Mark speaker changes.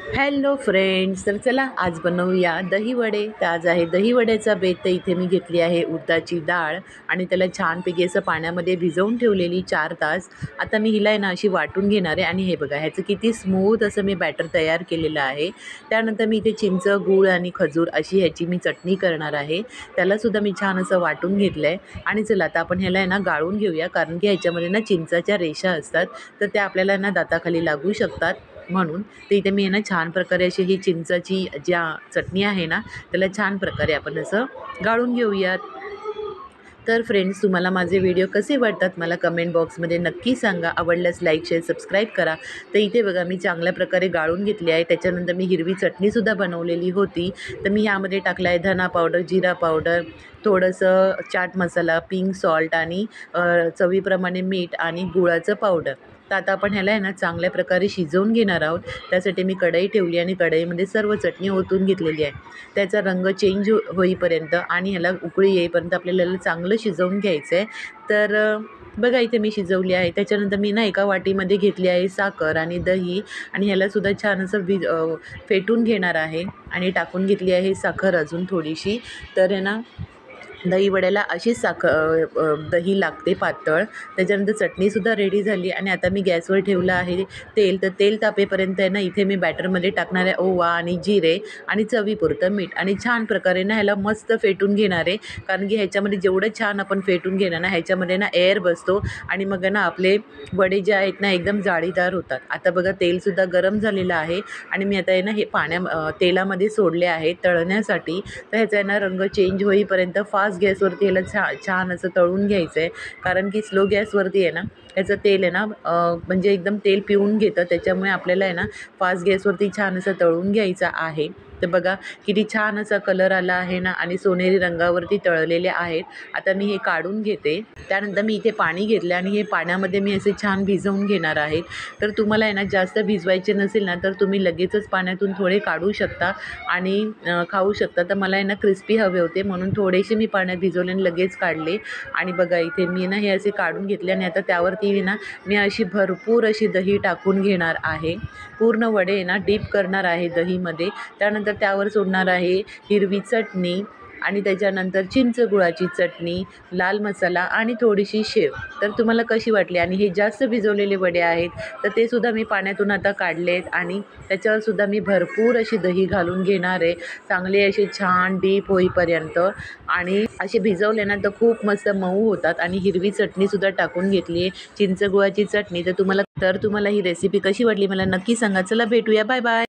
Speaker 1: Hello friends, तर चला आज बनवूया दही वडे। तर आज आहे दही वड्याचा बेत। तर इथे मी घेतली आहे उडदाची डाळ आणि त्याला छानपैकी असं पाण्यामध्ये भिजवून ठेवलेली 4 तास। आता मी हिला आहे ना अशी वाटून घेणार आहे आणि हे बघा ह्याचं किती स्मूथ असं मी बॅटर तयार केलेलं आहे। त्यानंतर मी इथे चिंच, गूळ आणि खजूर अशी ह्याची मी चटणी करणार आहे। त्यालासुद्धा मी छान असं वाटून घेतलं आहे आणि चला आता आपण ह्याला आहे ना गाळून घेऊया, कारण की ह्याच्यामध्ये ना चिंचाच्या रेषा असतात, तर त्या आपल्याला ना दाताखाली लागू शकतात। म्हणून तर इथे मी आहे ना छान प्रकारे अशी ही चिंचाची ज्या चटणी आहे ना त्याला छान प्रकारे आपण असं गाळून घेऊयात। तर फ्रेंड्स, तुम्हाला माझे व्हिडिओ कसे वाटतात मला कमेंट बॉक्समध्ये नक्की सांगा। आवडल्यास लाईक, शेअर, सबस्क्राईब करा। तर इथे बघा मी चांगल्या प्रकारे गाळून घेतली आहे। त्याच्यानंतर मी हिरवी चटणीसुद्धा बनवलेली होती, तर मी यामध्ये टाकला आहे धना पावडर, जिरा पावडर, थोडंसं चाट मसाला, पिंक सॉल्ट आणि चवीप्रमाणे मीठ आणि गुळाचं पावडर। तर आता आपण ह्याला आहे ना चांगल्या प्रकारे शिजवून घेणार आहोत। त्यासाठी मी कढई ठेवली आणि कढईमध्ये सर्व चटणी ओतून घेतलेली आहे। त्याचा रंग चेंज होईपर्यंत आणि ह्याला उकळी येईपर्यंत आपल्याला याला चांगलं शिजवून घ्यायचं आहे। तर बघा इथे मी शिजवली आहे। त्याच्यानंतर मी ना एका वाटीमध्ये घेतली आहे साखर आणि दही आणि ह्यालासुद्धा छान असं फेटून घेणार आहे आणि टाकून घेतली आहे साखर अजून थोडीशी। तर आहे ना दही वड्याला अशीच दही लागते पातळ। त्याच्यानंतर चटणीसुद्धा रेडी झाली आणि आता मी गॅसवर ठेवलं आहे तेल। तर तेल तापेपर्यंत आहे ना इथे मी बॅटरमध्ये टाकणार आहे ओवा आणि जिरे आणि चवीपुरतं मीठ आणि छान प्रकारे ना ह्याला मस्त फेटून घेणार आहे, कारण की ह्याच्यामध्ये जेवढं छान आपण फेटून घेणार ना ह्याच्यामध्ये ना एअर बसतो आणि मग ना आपले वडे जे आहेत ना एकदम जाळीदार होतात। आता बघा तेलसुद्धा गरम झालेलं आहे आणि मी आता आहे ना हे तेलामध्ये सोडले आहे तळण्यासाठी। तर ह्याचा आहे ना रंग चेंज होईपर्यंत फास्ट गॅसवरती ह्याला छान असं तळून घ्यायचं आहे, कारण की स्लो गॅसवरती आहे ना ह्याचं तेल आहे ना म्हणजे एकदम तेल पिऊन घेतं। त्याच्यामुळे आपल्याला आहे ना फास्ट गॅसवरती छान असं तळून घ्यायचं आहे। तर बघा किती छान असा कलर आला आहे ना आणि सोनेरी रंगावरती तळलेले आहेत। आता मी हे काढून घेते। त्यानंतर मी इथे पाणी घेतलं आणि हे पाण्यामध्ये मी असे छान भिजवून घेणार आहे। तर तुम्हाला आहे ना जास्त भिजवायचे नसेल ना तर तुम्ही लगेचच पाण्यातून थोडे काढू शकता आणि खाऊ शकता। तर मला आहे ना क्रिस्पी हवे होते म्हणून थोडेसे मी पाण्यात भिजवले आणि लगेच काढले। आणि बघा इथे मी ना हे असे काढून घेतले आणि आता त्यावरती ना मी अशी भरपूर अशी दही टाकून घेणार आहे। पूर्ण वडे ना डीप करणार आहे दहीमध्ये। त्यानंतर त्यावर सोडणार आहे हिरवी चटणी आणि त्याच्यानंतर चिंच गुळाची चटणी, लाल मसाला आणि थोडीशी शेव। तर तुम्हाला कशी वाटली? आणि हे जास्त भिजवलेले वडे आहेत, तर ते सुद्धा मी पाण्यातून आता काढलेत आणि त्याच्यावर सुद्धा मी भरपूर अशी दही घालून घेणार आहे, चांगले असे छान डीप होईपर्यंत। आणि असे भिजवले ना तर खूप मस्त मऊ होतात। आणि हिरवी चटणीसुद्धा टाकून घेतली आहे, चिंच गुळाची चटणी। तर तुम्हाला ही रेसिपी कशी वाटली मला नक्की सांगा। चला भेटूया, बाय बाय।